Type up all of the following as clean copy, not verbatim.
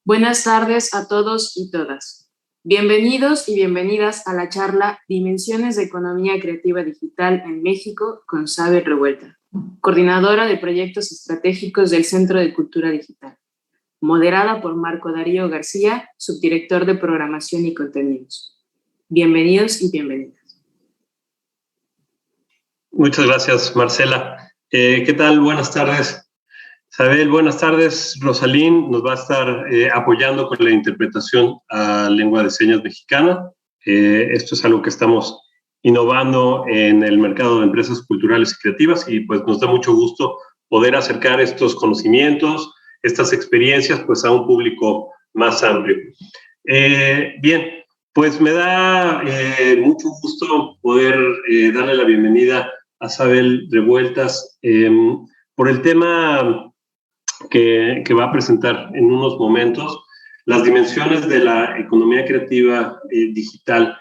Buenas tardes a todos y todas. Bienvenidos y bienvenidas a la charla Dimensiones de Economía Creativa Digital en México con Sabel Revuelta, coordinadora de proyectos estratégicos del Centro de Cultura Digital, moderada por Marco Darío García, subdirector de Programación y Contenidos. Bienvenidos y bienvenidas. Muchas gracias, Marcela. ¿Qué tal? Buenas tardes. Sabel, buenas tardes. Rosalín nos va a estar apoyando con la interpretación a lengua de señas mexicana. Esto es algo que estamos innovando en el mercado de empresas culturales y creativas y pues nos da mucho gusto poder acercar estos conocimientos, estas experiencias pues a un público más amplio. Bien, pues me da mucho gusto poder darle la bienvenida a Sabel Revueltas por el tema que va a presentar en unos momentos, las dimensiones de la economía creativa digital.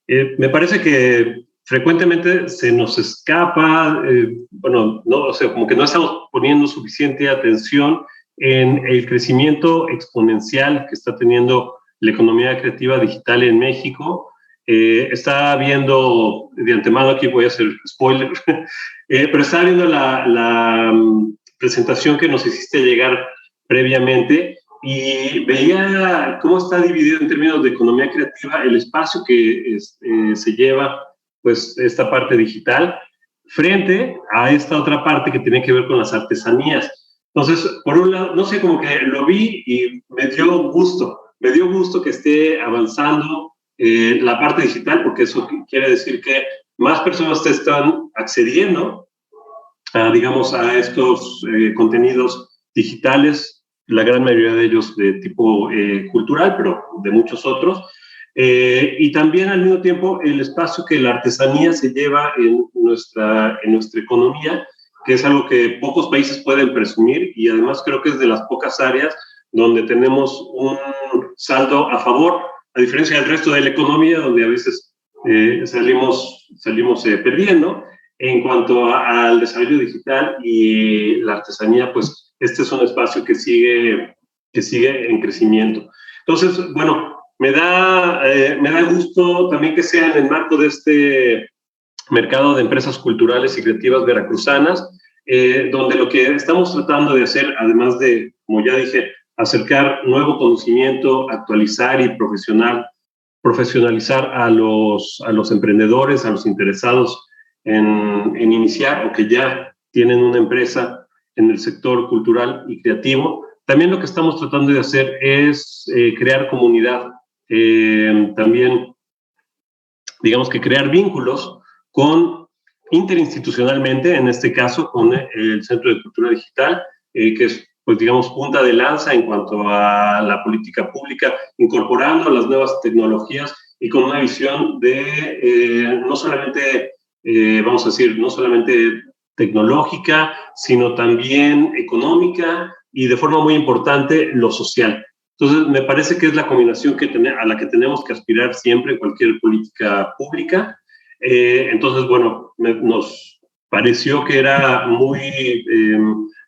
Me parece que frecuentemente se nos escapa, no, o sea, como que no estamos poniendo suficiente atención en el crecimiento exponencial que está teniendo la economía creativa digital en México. Está viendo, de antemano aquí voy a hacer spoiler, pero está viendo la presentación que nos hiciste llegar previamente y veía cómo está dividido en términos de economía creativa el espacio que se lleva pues esta parte digital frente a esta otra parte que tiene que ver con las artesanías. Entonces, por un lado, no sé, como que lo vi y me dio gusto que esté avanzando la parte digital, porque eso quiere decir que más personas te están accediendo digamos, a estos contenidos digitales, la gran mayoría de ellos de tipo cultural, pero de muchos otros, y también al mismo tiempo el espacio que la artesanía se lleva en nuestra economía, que es algo que pocos países pueden presumir y además creo que es de las pocas áreas donde tenemos un saldo a favor, a diferencia del resto de la economía, donde a veces salimos perdiendo. En cuanto al desarrollo digital y la artesanía, pues este es un espacio que sigue en crecimiento. Entonces, bueno, me da gusto también que sea en el marco de este mercado de empresas culturales y creativas veracruzanas, donde lo que estamos tratando de hacer, además de, como ya dije, acercar nuevo conocimiento, actualizar y profesionalizar a los emprendedores, a los interesados en iniciar o que ya tienen una empresa en el sector cultural y creativo. También lo que estamos tratando de hacer es crear comunidad, también digamos que crear vínculos interinstitucionalmente, en este caso con el Centro de Cultura Digital, que es pues digamos punta de lanza en cuanto a la política pública, incorporando las nuevas tecnologías y con una visión de no solamente vamos a decir, no solamente tecnológica, sino también económica y de forma muy importante lo social. Entonces, me parece que es la combinación a la que tenemos que aspirar siempre en cualquier política pública. Entonces, bueno, nos pareció que era muy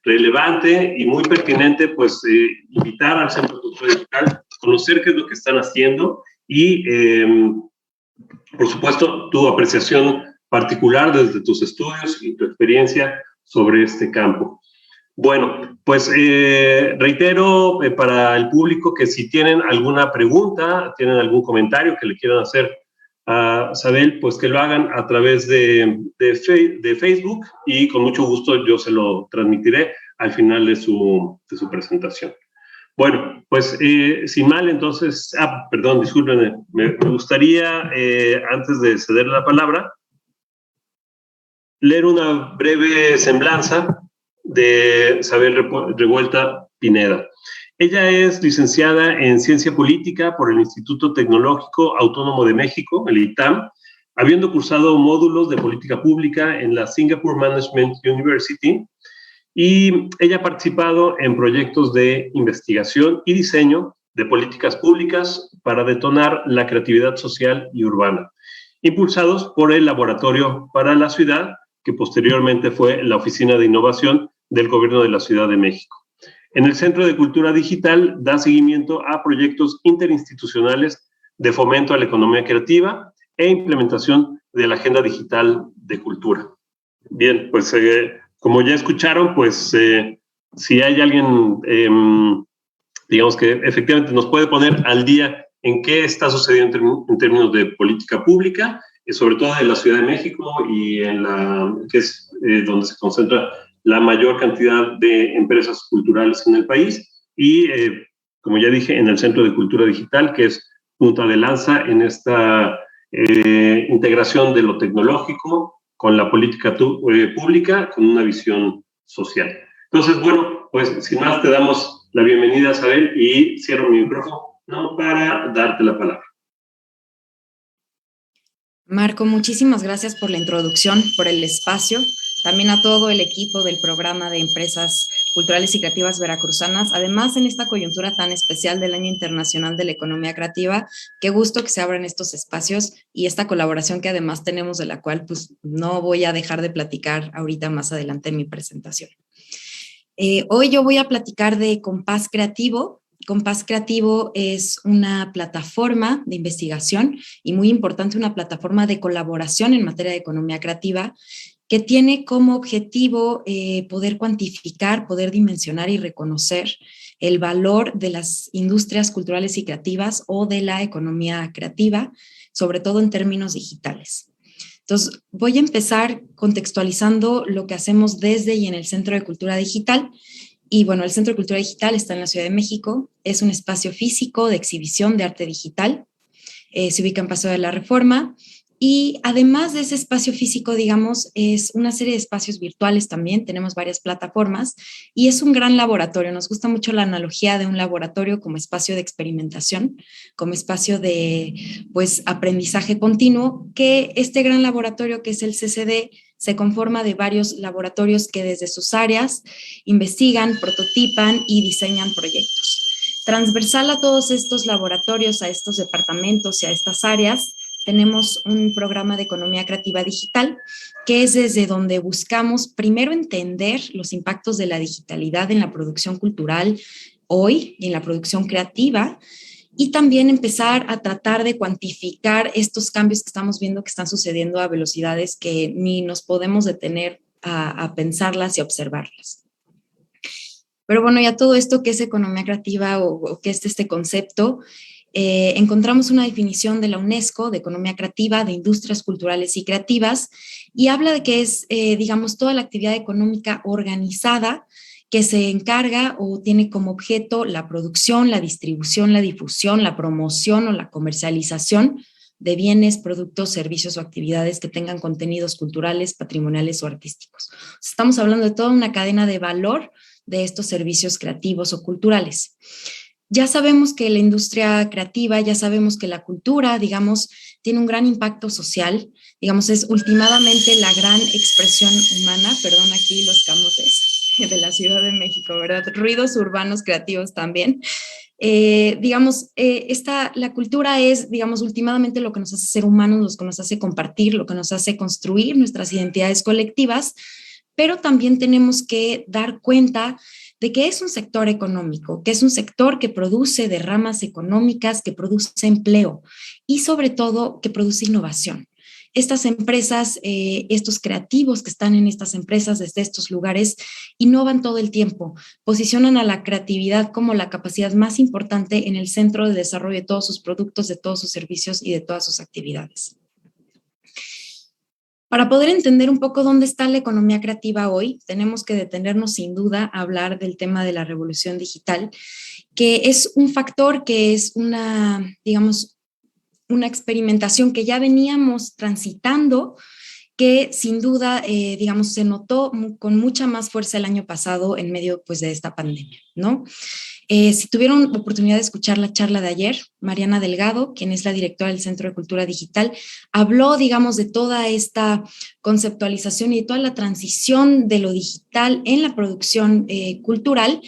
relevante y muy pertinente, pues, invitar al Centro de Cultura Digital, conocer qué es lo que están haciendo y, por supuesto, tu apreciación particular desde tus estudios y tu experiencia sobre este campo. Bueno, pues reitero para el público que si tienen alguna pregunta, tienen algún comentario que le quieran hacer a Sabel, pues que lo hagan a través de Facebook y con mucho gusto yo se lo transmitiré al final de su presentación. Bueno, pues sin mal, entonces, perdón, discúlpenme, me gustaría, antes de ceder la palabra, leer una breve semblanza de Sabel Revuelta Pineda. Ella es licenciada en Ciencia Política por el Instituto Tecnológico Autónomo de México, el ITAM, habiendo cursado módulos de política pública en la Singapore Management University, y ella ha participado en proyectos de investigación y diseño de políticas públicas para detonar la creatividad social y urbana, impulsados por el Laboratorio para la Ciudad, que posteriormente fue la Oficina de Innovación del Gobierno de la Ciudad de México. En el Centro de Cultura Digital da seguimiento a proyectos interinstitucionales de fomento a la economía creativa e implementación de la Agenda Digital de Cultura. Bien, pues como ya escucharon, pues si hay alguien, digamos que efectivamente nos puede poner al día en qué está sucediendo en términos de política pública, sobre todo en la Ciudad de México y en que es donde se concentra la mayor cantidad de empresas culturales en el país, y como ya dije, en el Centro de Cultura Digital, que es punta de lanza en esta integración de lo tecnológico con la política pública, con una visión social. Entonces, bueno, pues sin más te damos la bienvenida, Isabel, y cierro mi micrófono para darte la palabra. Marco, muchísimas gracias por la introducción, por el espacio, también a todo el equipo del programa de Empresas Culturales y Creativas Veracruzanas. Además, en esta coyuntura tan especial del Año Internacional de la Economía Creativa, qué gusto que se abran estos espacios y esta colaboración que además tenemos, de la cual pues no voy a dejar de platicar ahorita más adelante en mi presentación. Hoy yo voy a platicar de Compás Creativo. Compás Creativo es una plataforma de investigación y muy importante, una plataforma de colaboración en materia de economía creativa que tiene como objetivo poder cuantificar, poder dimensionar y reconocer el valor de las industrias culturales y creativas o de la economía creativa, sobre todo en términos digitales. Entonces, voy a empezar contextualizando lo que hacemos desde y en el Centro de Cultura Digital. Y bueno, el Centro de Cultura Digital está en la Ciudad de México, es un espacio físico de exhibición de arte digital, se ubica en Paseo de la Reforma, y además de ese espacio físico, digamos, es una serie de espacios virtuales también, tenemos varias plataformas, y es un gran laboratorio. Nos gusta mucho la analogía de un laboratorio como espacio de experimentación, como espacio de, pues, aprendizaje continuo, que este gran laboratorio que es el CCD se conforma de varios laboratorios que desde sus áreas investigan, prototipan y diseñan proyectos. Transversal a todos estos laboratorios, a estos departamentos y a estas áreas, tenemos un programa de economía creativa digital, que es desde donde buscamos primero entender los impactos de la digitalidad en la producción cultural hoy y en la producción creativa, y también empezar a tratar de cuantificar estos cambios que estamos viendo que están sucediendo a velocidades que ni nos podemos detener a pensarlas y observarlas. Pero bueno, ya todo esto, ¿qué es economía creativa o qué es este concepto? Encontramos una definición de la UNESCO de economía creativa, de industrias culturales y creativas, y habla de que es, digamos, toda la actividad económica organizada que se encarga o tiene como objeto la producción, la distribución, la difusión, la promoción o la comercialización de bienes, productos, servicios o actividades que tengan contenidos culturales, patrimoniales o artísticos. Estamos hablando de toda una cadena de valor de estos servicios creativos o culturales. Ya sabemos que la industria creativa, ya sabemos que la cultura, digamos, tiene un gran impacto social, digamos, es últimamente la gran expresión humana, perdón aquí los camotes de la Ciudad de México, ¿verdad? Ruidos urbanos creativos también. La cultura es, digamos, últimamente lo que nos hace ser humanos, lo que nos hace compartir, lo que nos hace construir nuestras identidades colectivas, pero también tenemos que dar cuenta de que es un sector económico, que es un sector que produce derramas económicas, que produce empleo y sobre todo que produce innovación. Estas empresas, estos creativos que están en estas empresas desde estos lugares, innovan todo el tiempo, posicionan a la creatividad como la capacidad más importante en el centro de desarrollo de todos sus productos, de todos sus servicios y de todas sus actividades. Para poder entender un poco dónde está la economía creativa hoy, tenemos que detenernos sin duda a hablar del tema de la revolución digital, que es un factor que es una, digamos, una experimentación que ya veníamos transitando, que sin duda, digamos, se notó con mucha más fuerza el año pasado en medio, pues, de esta pandemia, ¿no? Si tuvieron oportunidad de escuchar la charla de ayer, Mariana Delgado, quien es la directora del Centro de Cultura Digital, habló, digamos, de toda esta conceptualización y de toda la transición de lo digital en la producción cultural,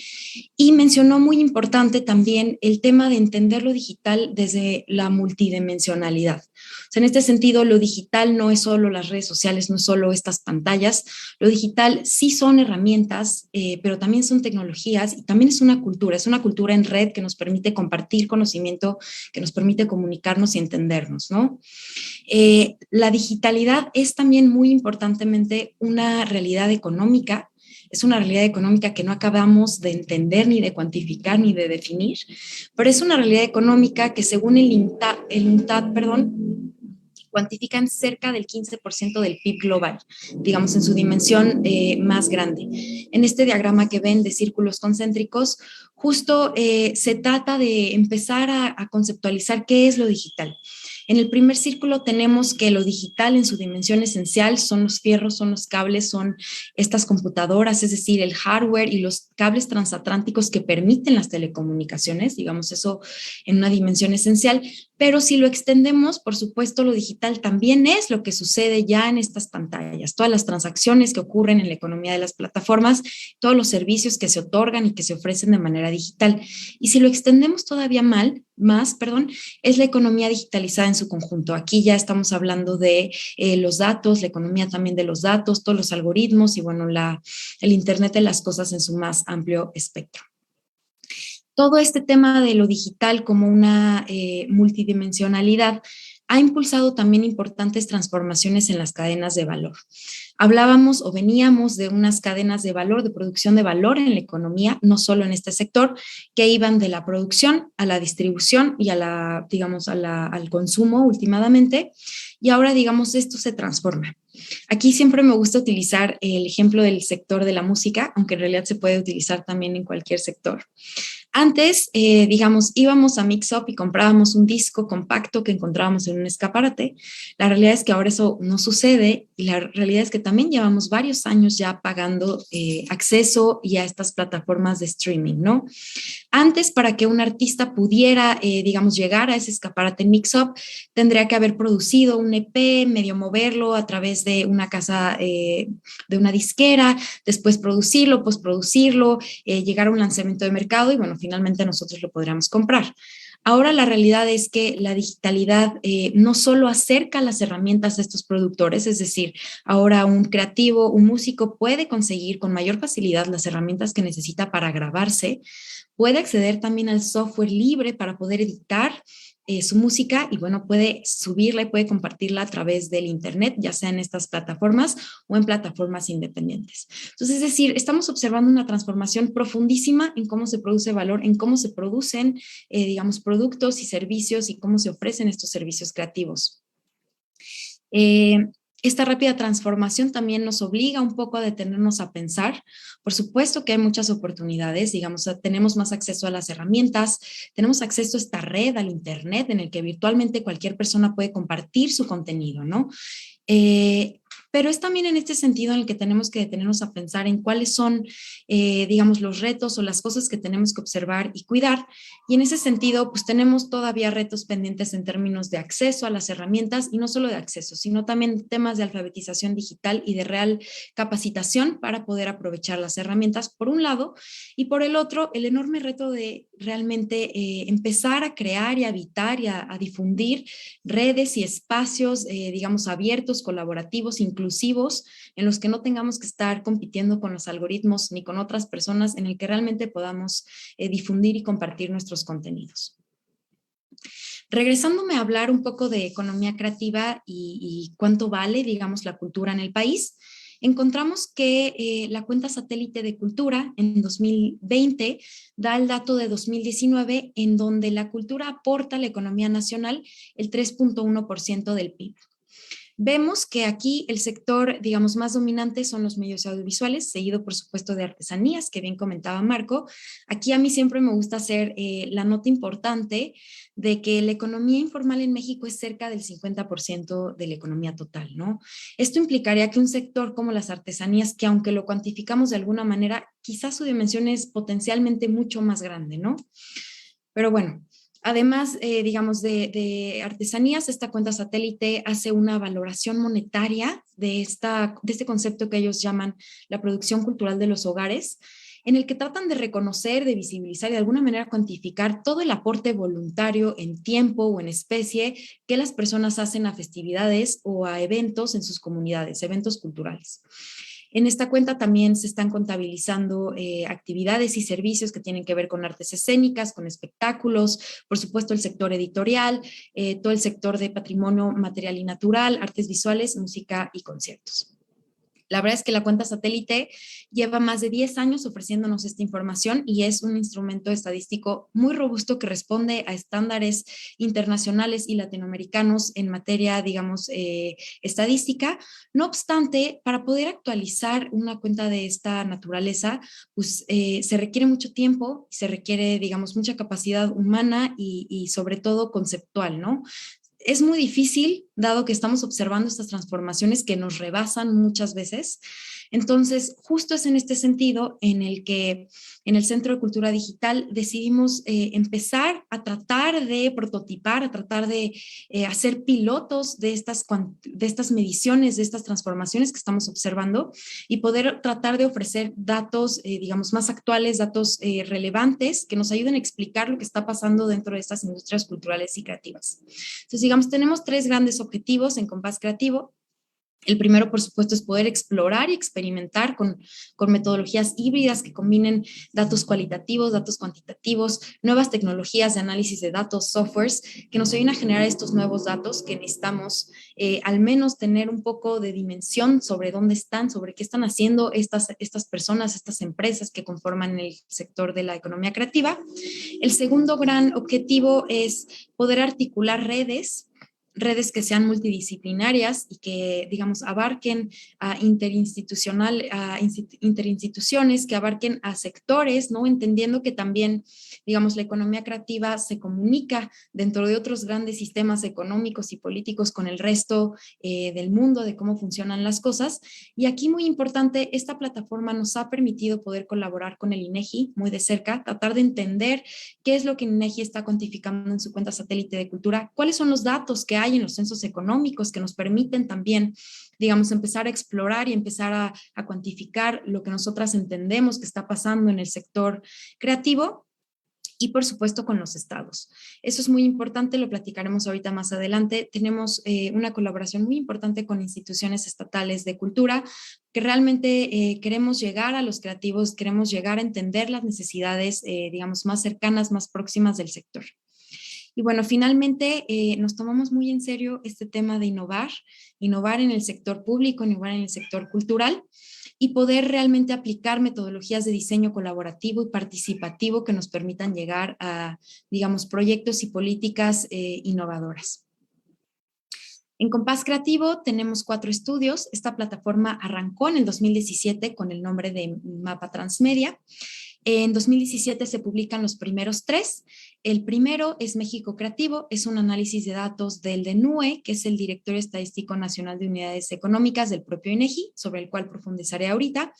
y mencionó muy importante también el tema de entender lo digital desde la multidimensionalidad. sea, en este sentido, lo digital no es solo las redes sociales, no es solo estas pantallas. Lo digital sí son herramientas, pero también son tecnologías y también es una cultura en red que nos permite compartir conocimiento, que nos permite comunicarnos y entendernos, ¿no? La digitalidad es también muy importantemente una realidad económica. Es una realidad económica que no acabamos de entender, ni de cuantificar, ni de definir, pero es una realidad económica que según el UNTAD, cuantifican cerca del 15% del PIB global, digamos en su dimensión más grande. En este diagrama que ven de círculos concéntricos, justo se trata de empezar a conceptualizar qué es lo digital. En el primer círculo tenemos que lo digital en su dimensión esencial son los fierros, son los cables, son estas computadoras, es decir, el hardware y los cables transatlánticos que permiten las telecomunicaciones, digamos eso en una dimensión esencial, pero si lo extendemos, por supuesto, lo digital también es lo que sucede ya en estas pantallas, todas las transacciones que ocurren en la economía de las plataformas, todos los servicios que se otorgan y que se ofrecen de manera digital. Y si lo extendemos todavía más, es la economía digitalizada en su conjunto. Aquí ya estamos hablando de los datos, la economía también de los datos, todos los algoritmos y bueno, el Internet de las cosas en su más amplio espectro. Todo este tema de lo digital como una multidimensionalidad ha impulsado también importantes transformaciones en las cadenas de valor. Hablábamos o veníamos de unas cadenas de valor, de producción de valor en la economía, no solo en este sector, que iban de la producción a la distribución y al consumo últimamente, y ahora, digamos, esto se transforma. Aquí siempre me gusta utilizar el ejemplo del sector de la música, aunque en realidad se puede utilizar también en cualquier sector. Antes, digamos, íbamos a Mix Up y comprábamos un disco compacto que encontrábamos en un escaparate. La realidad es que ahora eso no sucede y la realidad es que también llevamos varios años ya pagando acceso y a estas plataformas de streaming, ¿no? Antes, para que un artista pudiera, digamos, llegar a ese escaparate Mix Up, tendría que haber producido un EP, medio moverlo a través de una casa, de una disquera, después producirlo, postproducirlo, llegar a un lanzamiento de mercado y, bueno, finalmente nosotros lo podríamos comprar. Ahora la realidad es que la digitalidad no solo acerca las herramientas a estos productores, es decir, ahora un creativo, un músico puede conseguir con mayor facilidad las herramientas que necesita para grabarse, puede acceder también al software libre para poder editar su música y bueno, puede subirla y puede compartirla a través del internet, ya sea en estas plataformas o en plataformas independientes. Entonces, es decir, estamos observando una transformación profundísima en cómo se produce valor, en cómo se producen, digamos, productos y servicios y cómo se ofrecen estos servicios creativos. Esta rápida transformación también nos obliga un poco a detenernos a pensar. Por supuesto que hay muchas oportunidades, digamos, tenemos más acceso a las herramientas, tenemos acceso a esta red, al internet, en el que virtualmente cualquier persona puede compartir su contenido, ¿no? Pero es también en este sentido en el que tenemos que detenernos a pensar en cuáles son, digamos, los retos o las cosas que tenemos que observar y cuidar. Y en ese sentido, pues tenemos todavía retos pendientes en términos de acceso a las herramientas y no solo de acceso, sino también temas de alfabetización digital y de real capacitación para poder aprovechar las herramientas, por un lado, y por el otro, el enorme reto de realmente empezar a crear y a habitar y a difundir redes y espacios, digamos, abiertos, colaborativos, inclusivos, en los que no tengamos que estar compitiendo con los algoritmos ni con otras personas, en el que realmente podamos difundir y compartir nuestros contenidos. Regresándome a hablar un poco de economía creativa y cuánto vale, digamos, la cultura en el país, encontramos que la cuenta satélite de cultura en 2020 da el dato de 2019 en donde la cultura aporta a la economía nacional el 3.1% del PIB. Vemos que aquí el sector, digamos, más dominante son los medios audiovisuales, seguido por supuesto de artesanías, que bien comentaba Marco. Aquí a mí siempre me gusta hacer la nota importante de que la economía informal en México es cerca del 50% de la economía total, ¿no? Esto implicaría que un sector como las artesanías, que aunque lo cuantificamos de alguna manera, quizás su dimensión es potencialmente mucho más grande, ¿no? Pero bueno, además, digamos, de artesanías, esta cuenta satélite hace una valoración monetaria de este concepto que ellos llaman la producción cultural de los hogares. en el que tratan de reconocer, de visibilizar y de alguna manera cuantificar todo el aporte voluntario en tiempo o en especie que las personas hacen a festividades o a eventos en sus comunidades, eventos culturales. En esta cuenta también se están contabilizando actividades y servicios que tienen que ver con artes escénicas, con espectáculos, por supuesto el sector editorial, todo el sector de patrimonio material y natural, artes visuales, música y conciertos. La verdad es que la cuenta satélite lleva más de 10 años ofreciéndonos esta información y es un instrumento estadístico muy robusto que responde a estándares internacionales y latinoamericanos en materia, digamos, estadística. No obstante, para poder actualizar una cuenta de esta naturaleza, pues se requiere mucho tiempo, se requiere, digamos, mucha capacidad humana y sobre todo conceptual, ¿no? Es muy difícil, dado que estamos observando estas transformaciones que nos rebasan muchas veces. Entonces, justo es en este sentido en el que en el Centro de Cultura Digital decidimos empezar a tratar de prototipar, a tratar de hacer pilotos de estas mediciones, de estas transformaciones que estamos observando y poder tratar de ofrecer datos, digamos, más actuales, datos relevantes que nos ayuden a explicar lo que está pasando dentro de estas industrias culturales y creativas. Entonces, digamos, tenemos 3 grandes objetivos en Compás Creativo. El primero, por supuesto, es poder explorar y experimentar con metodologías híbridas que combinen datos cualitativos, datos cuantitativos, nuevas tecnologías de análisis de datos, softwares, que nos ayuden a generar estos nuevos datos que necesitamos al menos tener un poco de dimensión sobre dónde están, sobre qué están haciendo estas personas, estas empresas que conforman el sector de la economía creativa. El segundo gran objetivo es poder articular redes que sean multidisciplinarias y que, digamos, abarquen a interinstituciones, que abarquen a sectores, ¿no? Entendiendo que también, digamos, la economía creativa se comunica dentro de otros grandes sistemas económicos y políticos con el resto del mundo, de cómo funcionan las cosas. Y aquí, muy importante, esta plataforma nos ha permitido poder colaborar con el INEGI muy de cerca, tratar de entender qué es lo que INEGI está cuantificando en su cuenta satélite de cultura, cuáles son los datos que hay en los censos económicos que nos permiten también, digamos, empezar a explorar y empezar a cuantificar lo que nosotras entendemos que está pasando en el sector creativo. Y por supuesto con los estados. Eso es muy importante, lo platicaremos ahorita más adelante. Tenemos una colaboración muy importante con instituciones estatales de cultura, que realmente queremos llegar a los creativos, queremos llegar a entender las necesidades, digamos, más cercanas, más próximas del sector. Y bueno, finalmente nos tomamos muy en serio este tema de innovar en el sector público, innovar en el sector cultural y poder realmente aplicar metodologías de diseño colaborativo y participativo que nos permitan llegar a, digamos, proyectos y políticas innovadoras. En Compás Creativo tenemos 4 estudios. Esta plataforma arrancó en el 2017 con el nombre de Mapa Transmedia. En 2017 se publican los primeros 3. El primero es México Creativo, es un análisis de datos del DNUE, que es el Directorio Estadístico Nacional de Unidades Económicas del propio INEGI, sobre el cual profundizaré ahorita.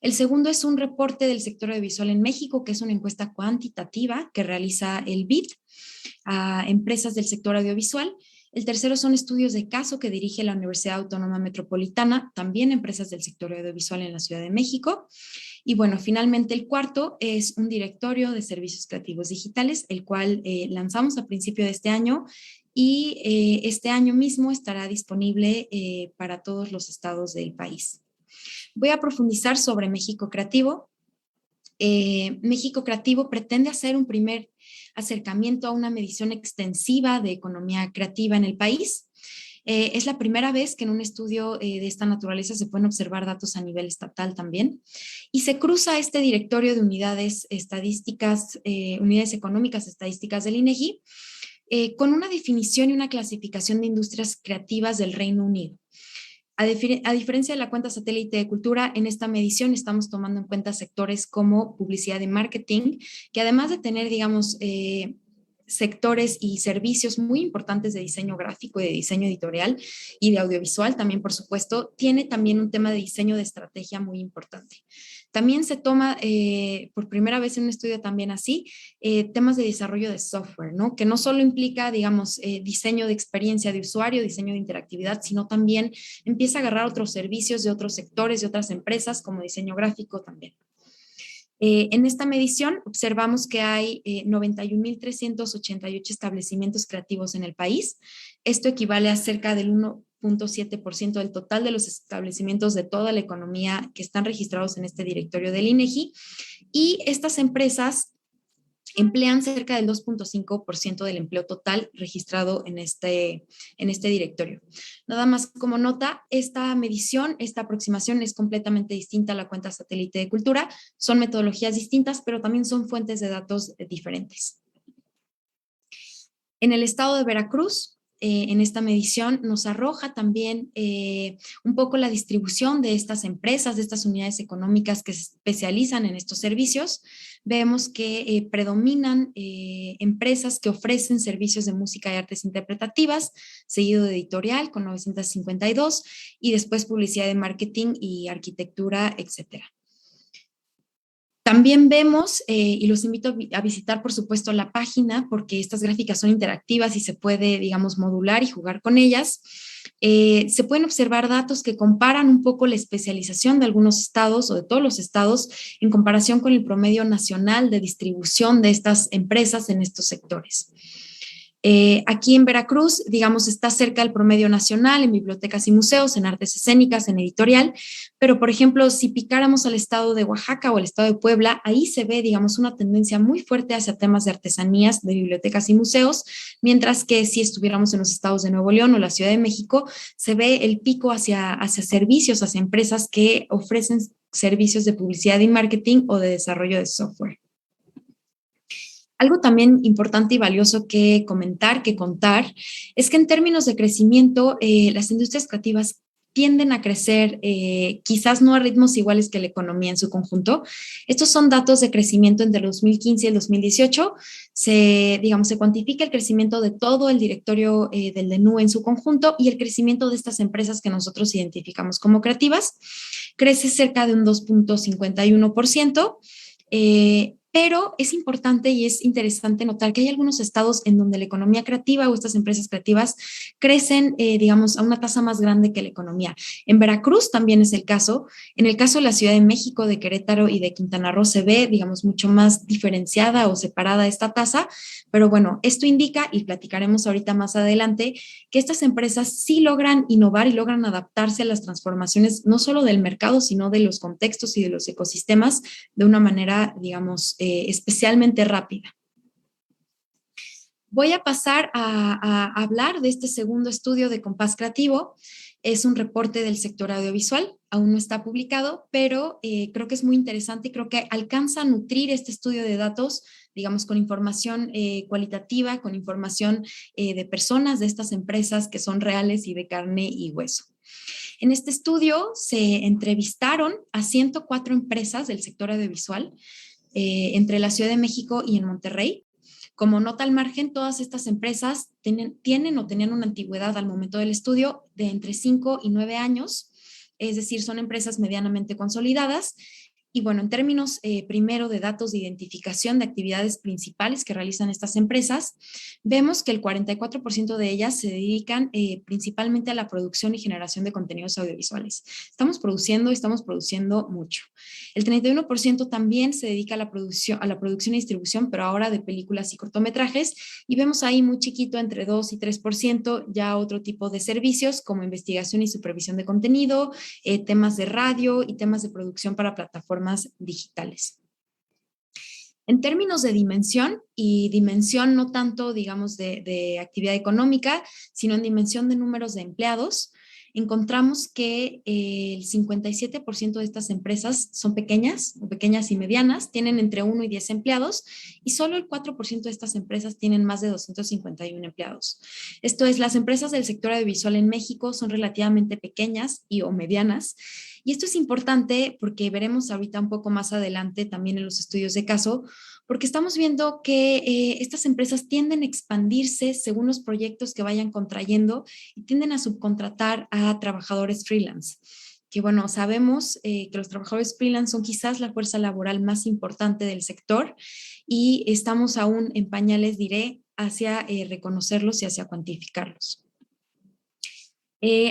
El segundo es un reporte del sector audiovisual en México, que es una encuesta cuantitativa que realiza el BID a empresas del sector audiovisual. El tercero son estudios de caso que dirige la Universidad Autónoma Metropolitana, también empresas del sector audiovisual en la Ciudad de México. Y bueno, finalmente el cuarto es un directorio de servicios creativos digitales, el cual lanzamos a principio de este año y este año mismo estará disponible para todos los estados del país. Voy a profundizar sobre México Creativo. México Creativo pretende hacer un primer acercamiento a una medición extensiva de economía creativa en el país. Es la primera vez que en un estudio de esta naturaleza se pueden observar datos a nivel estatal también. Y se cruza este directorio de unidades estadísticas, unidades económicas estadísticas del INEGI, con una definición y una clasificación de industrias creativas del Reino Unido. A diferencia de la cuenta satélite de cultura, en esta medición estamos tomando en cuenta sectores como publicidad y marketing, que además de tener, digamos, sectores y servicios muy importantes de diseño gráfico y de diseño editorial y de audiovisual también, por supuesto, tiene también un tema de diseño de estrategia muy importante. También se toma por primera vez en un estudio también así, temas de desarrollo de software, ¿no? Que no solo implica, digamos, diseño de experiencia de usuario, diseño de interactividad, sino también empieza a agarrar otros servicios de otros sectores, de otras empresas, como diseño gráfico también. En esta medición observamos que hay 91.388 establecimientos creativos en el país. Esto equivale a cerca del 1.7% del total de los establecimientos de toda la economía que están registrados en este directorio del INEGI. Y estas empresas emplean cerca del 2.5% del empleo total registrado en este directorio. Nada más como nota, esta medición, esta aproximación es completamente distinta a la cuenta satélite de cultura. Son metodologías distintas, pero también son fuentes de datos diferentes. En el estado de Veracruz, en esta medición nos arroja también un poco la distribución de estas empresas, de estas unidades económicas que se especializan en estos servicios. Vemos que predominan empresas que ofrecen servicios de música y artes interpretativas, seguido de editorial con 952 y después publicidad de marketing y arquitectura, etcétera. También vemos, y los invito a visitar, por supuesto, la página, porque estas gráficas son interactivas y se puede, digamos, modular y jugar con ellas. Se pueden observar datos que comparan un poco la especialización de algunos estados o de todos los estados en comparación con el promedio nacional de distribución de estas empresas en estos sectores. Aquí en Veracruz, digamos, está cerca del promedio nacional en bibliotecas y museos, en artes escénicas, en editorial, pero por ejemplo, si picáramos al estado de Oaxaca o al estado de Puebla, ahí se ve, digamos, una tendencia muy fuerte hacia temas de artesanías, de bibliotecas y museos, mientras que si estuviéramos en los estados de Nuevo León o la Ciudad de México, se ve el pico hacia servicios, hacia empresas que ofrecen servicios de publicidad y marketing o de desarrollo de software. Algo también importante y valioso que comentar, que contar, es que en términos de crecimiento, las industrias creativas tienden a crecer, quizás no a ritmos iguales que la economía en su conjunto. Estos son datos de crecimiento entre el 2015 y el 2018. Se cuantifica el crecimiento de todo el directorio del DNU en su conjunto y el crecimiento de estas empresas que nosotros identificamos como creativas. Crece cerca de un 2.51%. Pero es importante y es interesante notar que hay algunos estados en donde la economía creativa o estas empresas creativas crecen, digamos, a una tasa más grande que la economía. En Veracruz también es el caso. En el caso de la Ciudad de México, de Querétaro y de Quintana Roo se ve, digamos, mucho más diferenciada o separada esta tasa. Pero bueno, esto indica, y platicaremos ahorita más adelante, que estas empresas sí logran innovar y logran adaptarse a las transformaciones, no solo del mercado, sino de los contextos y de los ecosistemas de una manera, digamos, especialmente rápida. Voy a pasar a hablar de este segundo estudio de Compás Creativo. Es un reporte del sector audiovisual, aún no está publicado, pero creo que es muy interesante y creo que alcanza a nutrir este estudio de datos, digamos, con información cualitativa, con información de personas de estas empresas que son reales y de carne y hueso. En este estudio se entrevistaron a 104 empresas del sector audiovisual, entre la Ciudad de México y en Monterrey. Como nota al margen, todas estas empresas tienen o tenían una antigüedad al momento del estudio de entre 5 y 9 años, es decir, son empresas medianamente consolidadas. Y bueno, en términos primero de datos de identificación de actividades principales que realizan estas empresas, vemos que el 44% de ellas se dedican principalmente a la producción y generación de contenidos audiovisuales. Estamos produciendo mucho. El 31% también se dedica a la producción y distribución, pero ahora de películas y cortometrajes, y vemos ahí muy chiquito, entre 2 y 3%, ya otro tipo de servicios como investigación y supervisión de contenido, temas de radio y temas de producción para plataformas digitales. En términos de dimensión, y dimensión no tanto, digamos, de actividad económica, sino en dimensión de números de empleados, encontramos que el 57% de estas empresas son pequeñas o pequeñas y medianas, tienen entre 1 y 10 empleados y solo el 4% de estas empresas tienen más de 251 empleados. Esto es, las empresas del sector audiovisual en México son relativamente pequeñas y o medianas. Y esto es importante porque veremos ahorita un poco más adelante también en los estudios de caso, porque estamos viendo que estas empresas tienden a expandirse según los proyectos que vayan contrayendo y tienden a subcontratar a trabajadores freelance. Que bueno, sabemos que los trabajadores freelance son quizás la fuerza laboral más importante del sector y estamos aún en pañales, diré, hacia reconocerlos y hacia cuantificarlos.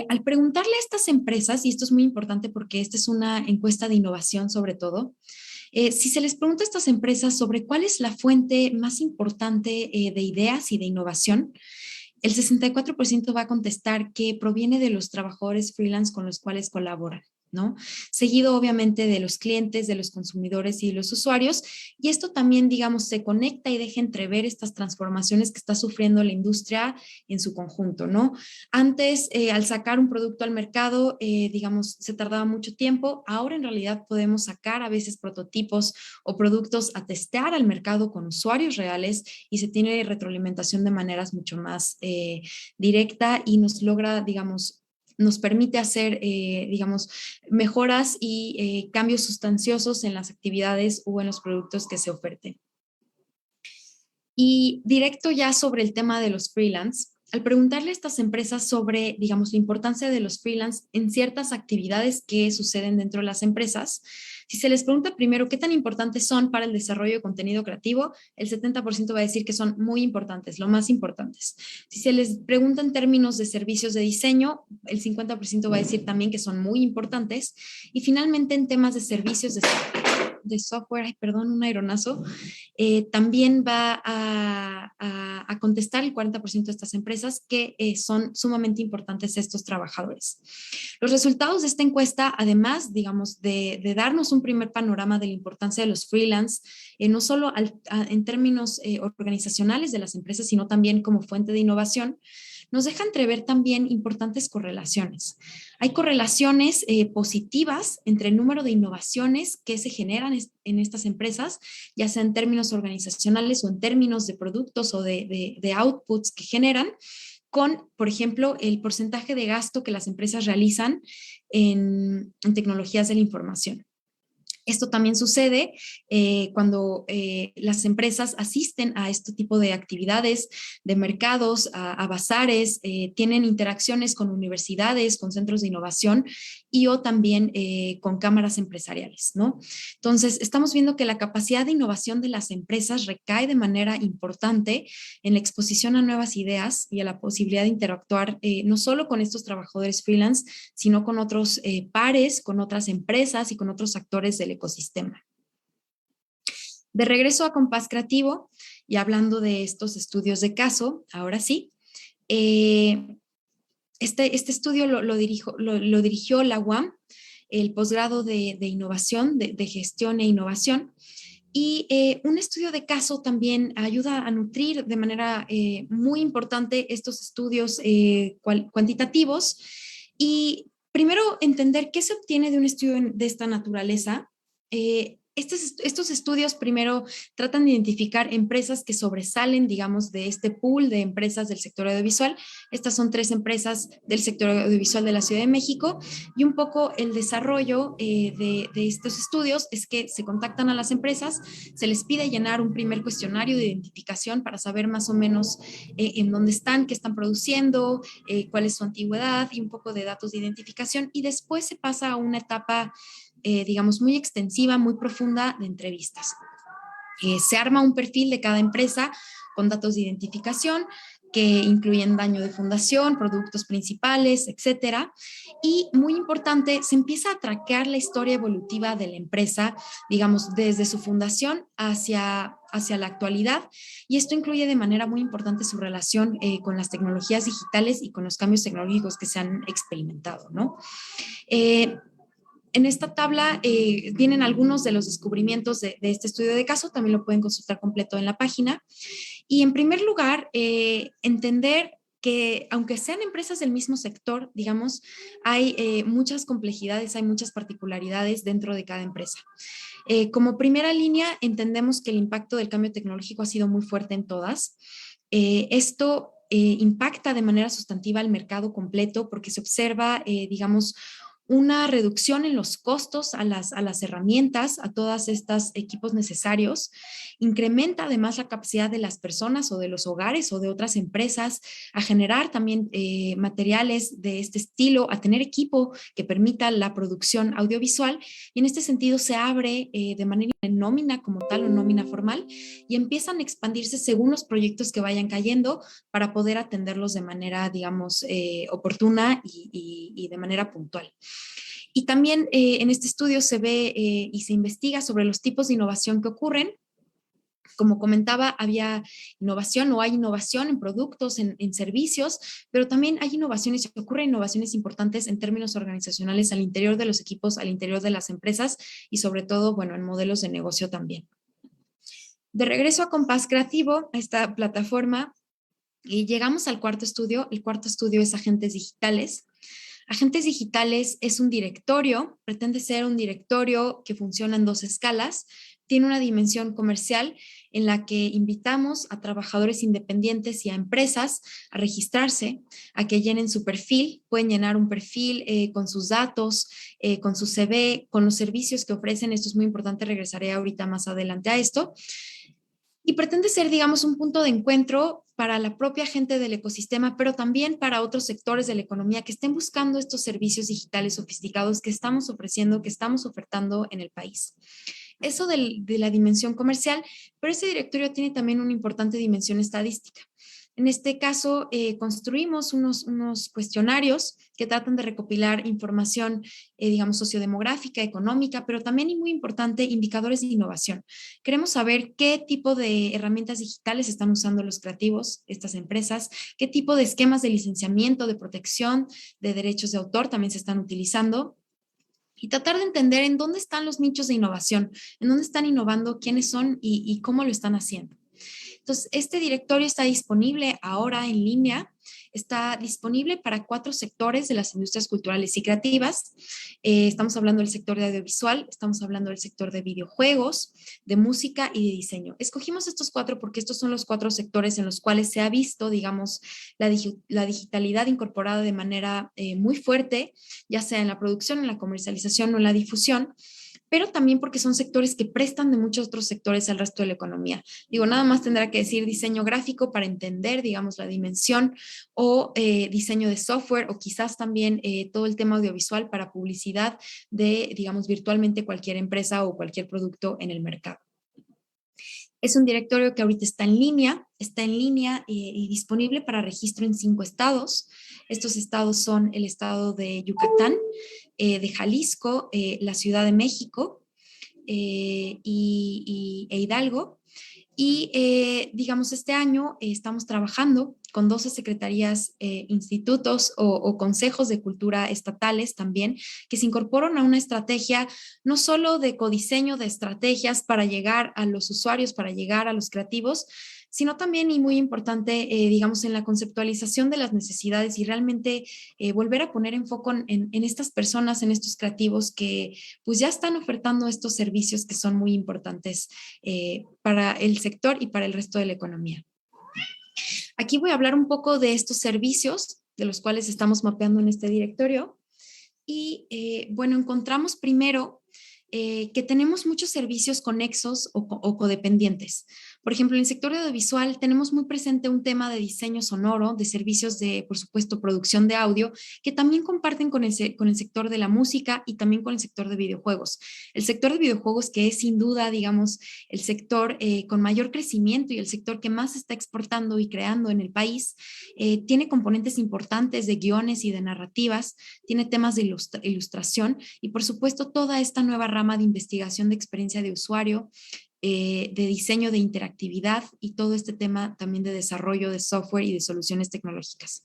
Al preguntarle a estas empresas, y esto es muy importante porque esta es una encuesta de innovación sobre todo, Si se les pregunta a estas empresas sobre cuál es la fuente más importante de ideas y de innovación, el 64% va a contestar que proviene de los trabajadores freelance con los cuales colaboran, ¿no? Seguido, obviamente, de los clientes, de los consumidores y de los usuarios. Y esto también, digamos, se conecta y deja entrever estas transformaciones que está sufriendo la industria en su conjunto, ¿no? Antes, al sacar un producto al mercado, digamos, se tardaba mucho tiempo. Ahora, en realidad, podemos sacar a veces prototipos o productos a testear al mercado con usuarios reales y se tiene retroalimentación de maneras mucho más directa y nos logra, digamos, nos permite hacer, digamos, mejoras y cambios sustanciosos en las actividades o en los productos que se oferten. Y directo ya sobre el tema de los freelance, al preguntarle a estas empresas sobre, digamos, la importancia de los freelance en ciertas actividades que suceden dentro de las empresas, si se les pregunta primero qué tan importantes son para el desarrollo de contenido creativo, el 70% va a decir que son muy importantes, lo más importantes. Si se les pregunta en términos de servicios de diseño, el 50% va a decir también que son muy importantes. Y finalmente en temas de servicios de software, ay, perdón, un aeronazo, también va a contestar el 40% de estas empresas que son sumamente importantes estos trabajadores. Los resultados de esta encuesta, además, digamos, de darnos un primer panorama de la importancia de los freelance, no solo en términos organizacionales de las empresas, sino también como fuente de innovación, nos deja entrever también importantes correlaciones. Hay correlaciones positivas entre el número de innovaciones que se generan en estas empresas, ya sea en términos organizacionales o en términos de productos o de outputs que generan, con, por ejemplo, el porcentaje de gasto que las empresas realizan en tecnologías de la información. Esto también sucede cuando las empresas asisten a este tipo de actividades de mercados, a bazares, tienen interacciones con universidades, con centros de innovación y o también con cámaras empresariales, ¿no? Entonces, estamos viendo que la capacidad de innovación de las empresas recae de manera importante en la exposición a nuevas ideas y a la posibilidad de interactuar no solo con estos trabajadores freelance, sino con otros pares, con otras empresas y con otros actores del ecosistema. De regreso a Compás Creativo y hablando de estos estudios de caso, ahora sí, este estudio lo dirigió la UAM, el posgrado de innovación, de gestión e innovación, y un estudio de caso también ayuda a nutrir de manera muy importante estos estudios cuantitativos y primero entender qué se obtiene de un estudio de esta naturaleza. Estos estudios primero tratan de identificar empresas que sobresalen, digamos, de este pool de empresas del sector audiovisual. Estas son 3 empresas del sector audiovisual de la Ciudad de México y un poco el desarrollo de estos estudios es que se contactan a las empresas, se les pide llenar un primer cuestionario de identificación para saber más o menos en dónde están, qué están produciendo, cuál es su antigüedad y un poco de datos de identificación y después se pasa a una etapa digamos, muy extensiva, muy profunda de entrevistas. Se arma un perfil de cada empresa con datos de identificación que incluyen daño de fundación, productos principales, etcétera. Y muy importante, se empieza a traquear la historia evolutiva de la empresa, digamos, desde su fundación hacia la actualidad. Y esto incluye de manera muy importante su relación con las tecnologías digitales y con los cambios tecnológicos que se han experimentado, ¿no? En esta tabla vienen algunos de los descubrimientos de este estudio de caso, también lo pueden consultar completo en la página. Y en primer lugar, entender que aunque sean empresas del mismo sector, digamos, hay muchas complejidades, hay muchas particularidades dentro de cada empresa. Como primera línea, entendemos que el impacto del cambio tecnológico ha sido muy fuerte en todas. Esto impacta de manera sustantiva al mercado completo porque se observa, digamos, una reducción en los costos a las herramientas, a todos estos equipos necesarios, incrementa además la capacidad de las personas o de los hogares o de otras empresas a generar también materiales de este estilo, a tener equipo que permita la producción audiovisual y en este sentido se abre de manera nómina como tal o nómina formal y empiezan a expandirse según los proyectos que vayan cayendo para poder atenderlos de manera, digamos, oportuna y de manera puntual. Y también en este estudio se ve y se investiga sobre los tipos de innovación que ocurren. Como comentaba, había innovación o hay innovación en productos, en servicios, pero también hay innovaciones, ocurren innovaciones importantes en términos organizacionales al interior de los equipos, al interior de las empresas y sobre todo, bueno, en modelos de negocio también. De regreso a Compás Creativo, a esta plataforma, y llegamos al cuarto estudio. El cuarto estudio es Agentes Digitales. Agentes Digitales es un directorio, pretende ser un directorio que funciona en 2 escalas. Tiene una dimensión comercial en la que invitamos a trabajadores independientes y a empresas a registrarse, a que llenen su perfil. Pueden llenar un perfil con sus datos, con su CV, con los servicios que ofrecen. Esto es muy importante, regresaré ahorita más adelante a esto. Y pretende ser, digamos, un punto de encuentro para la propia gente del ecosistema, pero también para otros sectores de la economía que estén buscando estos servicios digitales sofisticados que estamos ofreciendo, que estamos ofertando en el país. Eso de la dimensión comercial, pero ese directorio tiene también una importante dimensión estadística. En este caso, construimos unos cuestionarios que tratan de recopilar información, digamos, sociodemográfica, económica, pero también, y muy importante, indicadores de innovación. Queremos saber qué tipo de herramientas digitales están usando los creativos, estas empresas, qué tipo de esquemas de licenciamiento, de protección de derechos de autor también se están utilizando, y tratar de entender en dónde están los nichos de innovación, en dónde están innovando, quiénes son y cómo lo están haciendo. Entonces, este directorio está disponible ahora en línea, está disponible para 4 sectores de las industrias culturales y creativas. Estamos hablando del sector de audiovisual, estamos hablando del sector de videojuegos, de música y de diseño. Escogimos estos 4 porque estos son los 4 sectores en los cuales se ha visto, digamos, la digitalidad incorporada de manera muy fuerte, ya sea en la producción, en la comercialización o en la difusión, pero también porque son sectores que prestan de muchos otros sectores al resto de la economía. Digo, nada más tendrá que decir diseño gráfico para entender, digamos, la dimensión, o diseño de software, o quizás también todo el tema audiovisual para publicidad de, digamos, virtualmente cualquier empresa o cualquier producto en el mercado. Es un directorio que ahorita está en línea y disponible para registro en 5 estados. Estos estados son el estado de Yucatán, de Jalisco, la Ciudad de México e Hidalgo. Y digamos, este año estamos trabajando con 12 secretarías, institutos o consejos de cultura estatales también, que se incorporan a una estrategia no solo de codiseño de estrategias para llegar a los usuarios, para llegar a los creativos, sino también, y muy importante, digamos, en la conceptualización de las necesidades y realmente volver a poner en foco en estas personas, en estos creativos que pues ya están ofertando estos servicios que son muy importantes para el sector y para el resto de la economía. Aquí voy a hablar un poco de estos servicios de los cuales estamos mapeando en este directorio. Y bueno, encontramos primero que tenemos muchos servicios conexos o codependientes. Por ejemplo, en el sector audiovisual tenemos muy presente un tema de diseño sonoro, de servicios de, por supuesto, producción de audio, que también comparten con el sector de la música y también con el sector de videojuegos. El sector de videojuegos, que es sin duda, digamos, el sector con mayor crecimiento y el sector que más está exportando y creando en el país, tiene componentes importantes de guiones y de narrativas, tiene temas de ilustración y, por supuesto, toda esta nueva rama de investigación de experiencia de usuario, de diseño de interactividad y todo este tema también de desarrollo de software y de soluciones tecnológicas.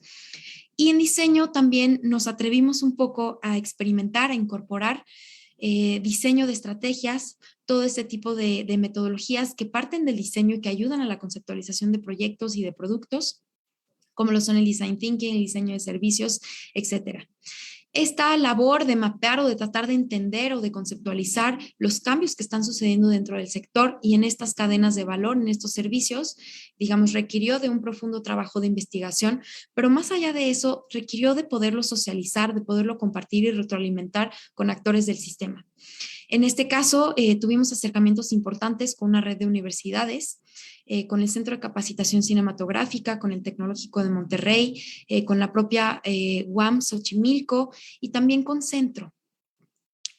Y en diseño también nos atrevimos un poco a experimentar, a incorporar diseño de estrategias, todo este tipo de metodologías que parten del diseño y que ayudan a la conceptualización de proyectos y de productos, como lo son el design thinking, el diseño de servicios, etcétera. Esta labor de mapear o de tratar de entender o de conceptualizar los cambios que están sucediendo dentro del sector y en estas cadenas de valor, en estos servicios, digamos, requirió de un profundo trabajo de investigación, pero más allá de eso, requirió de poderlo socializar, de poderlo compartir y retroalimentar con actores del sistema. En este caso, tuvimos acercamientos importantes con una red de universidades, con el Centro de Capacitación Cinematográfica, con el Tecnológico de Monterrey, con la propia UAM Xochimilco y también con Centro.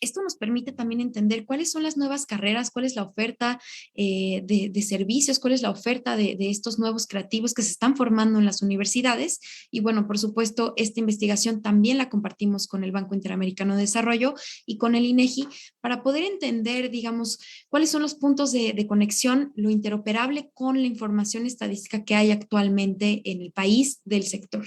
Esto nos permite también entender cuáles son las nuevas carreras, cuál es la oferta de servicios, cuál es la oferta de estos nuevos creativos que se están formando en las universidades. Y bueno, por supuesto, esta investigación también la compartimos con el Banco Interamericano de Desarrollo y con el INEGI para poder entender, digamos, cuáles son los puntos de conexión, lo interoperable con la información estadística que hay actualmente en el país del sector.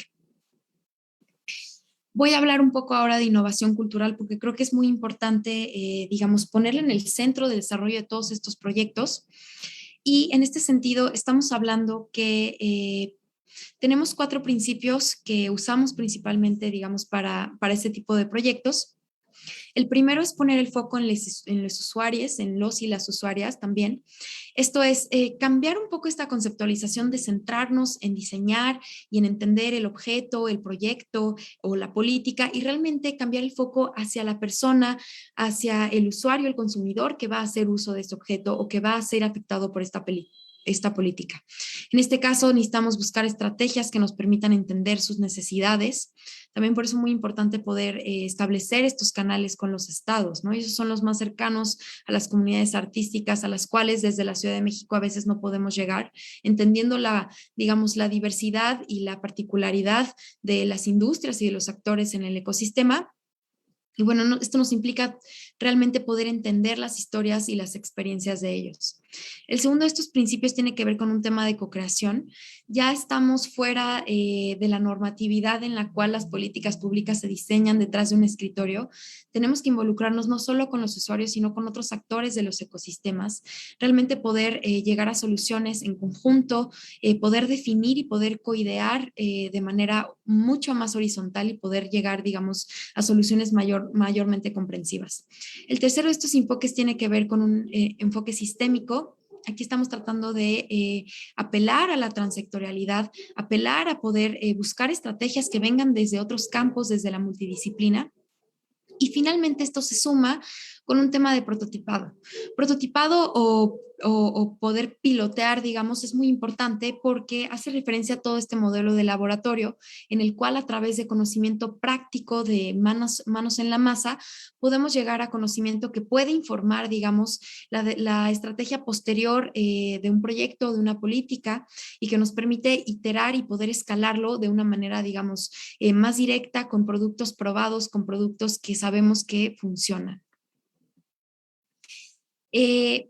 Voy a hablar un poco ahora de innovación cultural porque creo que es muy importante, digamos, ponerla en el centro del desarrollo de todos estos proyectos. Y en este sentido, estamos hablando que tenemos 4 principios que usamos principalmente, digamos, para este tipo de proyectos. El primero es poner el foco en los usuarios, en los y las usuarias también. Esto es cambiar un poco esta conceptualización de centrarnos en diseñar y en entender el objeto, el proyecto o la política y realmente cambiar el foco hacia la persona, hacia el usuario, el consumidor que va a hacer uso de este objeto o que va a ser afectado por esta política. En este caso, necesitamos buscar estrategias que nos permitan entender sus necesidades. También por eso es muy importante poder establecer estos canales con los estados, ¿no? Ellos son los más cercanos a las comunidades artísticas, a las cuales desde la Ciudad de México a veces no podemos llegar, entendiendo digamos, la diversidad y la particularidad de las industrias y de los actores en el ecosistema. Y bueno, esto nos implica realmente poder entender las historias y las experiencias de ellos. El segundo de estos principios tiene que ver con un tema de co-creación. Ya estamos fuera de la normatividad en la cual las políticas públicas se diseñan detrás de un escritorio. Tenemos que involucrarnos no solo con los usuarios, sino con otros actores de los ecosistemas. Realmente poder llegar a soluciones en conjunto, poder definir y poder coidear de manera mucho más horizontal y poder llegar, digamos, a soluciones mayormente comprensivas. El tercero de estos enfoques tiene que ver con un enfoque sistémico. Aquí estamos tratando de apelar a la transectorialidad, apelar a poder buscar estrategias que vengan desde otros campos, desde la multidisciplina. Y finalmente esto se suma con un tema de prototipado. Prototipado o poder pilotear, digamos, es muy importante porque hace referencia a todo este modelo de laboratorio en el cual a través de conocimiento práctico de manos en la masa podemos llegar a conocimiento que puede informar, digamos, la estrategia posterior de un proyecto, de una política y que nos permite iterar y poder escalarlo de una manera, digamos, más directa con productos probados, con productos que sabemos que funcionan.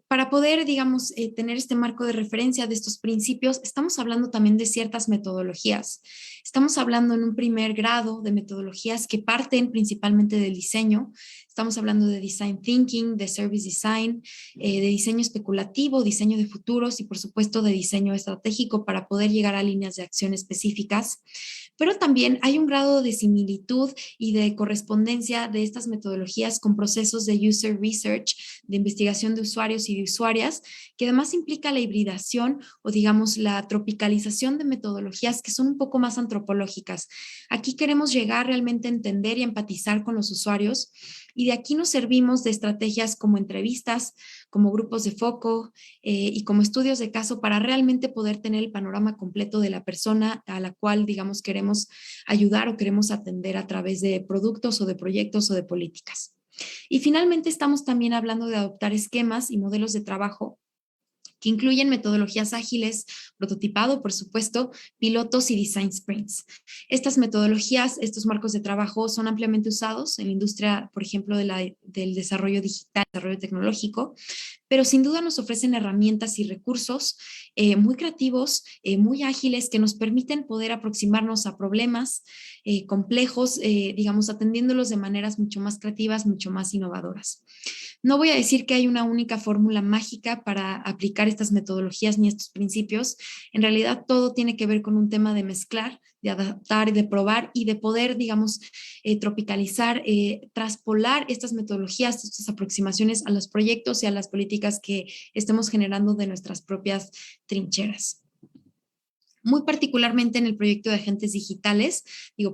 Para poder, digamos, tener este marco de referencia de estos principios, estamos hablando también de ciertas metodologías. Estamos hablando en un primer grado de metodologías que parten principalmente del diseño. Estamos hablando de design thinking, de service design, de diseño especulativo, diseño de futuros y, por supuesto, de diseño estratégico para poder llegar a líneas de acción específicas. Pero también hay un grado de similitud y de correspondencia de estas metodologías con procesos de user research, de investigación de usuarios y de usuarias, que además implica la hibridación o, digamos, la tropicalización de metodologías que son un poco más antropológicas. Aquí queremos llegar realmente a entender y empatizar con los usuarios y de aquí nos servimos de estrategias como entrevistas, como grupos de foco y como estudios de caso para realmente poder tener el panorama completo de la persona a la cual, digamos, queremos ayudar o queremos atender a través de productos o de proyectos o de políticas. Y finalmente estamos también hablando de adoptar esquemas y modelos de trabajo que incluyen metodologías ágiles, prototipado, por supuesto, pilotos y design sprints. Estas metodologías, estos marcos de trabajo son ampliamente usados en la industria, por ejemplo, del desarrollo digital, desarrollo tecnológico, pero sin duda nos ofrecen herramientas y recursos muy creativos, muy ágiles, que nos permiten poder aproximarnos a problemas complejos, digamos, atendiéndolos de maneras mucho más creativas, mucho más innovadoras. No voy a decir que hay una única fórmula mágica para aplicar estas metodologías ni estos principios. En realidad, todo tiene que ver con un tema de mezclar, de adaptar, de probar y de poder, digamos, tropicalizar, traspolar estas metodologías, estas aproximaciones a los proyectos y a las políticas que estemos generando de nuestras propias trincheras. muy particularmente en el proyecto de agentes digitales,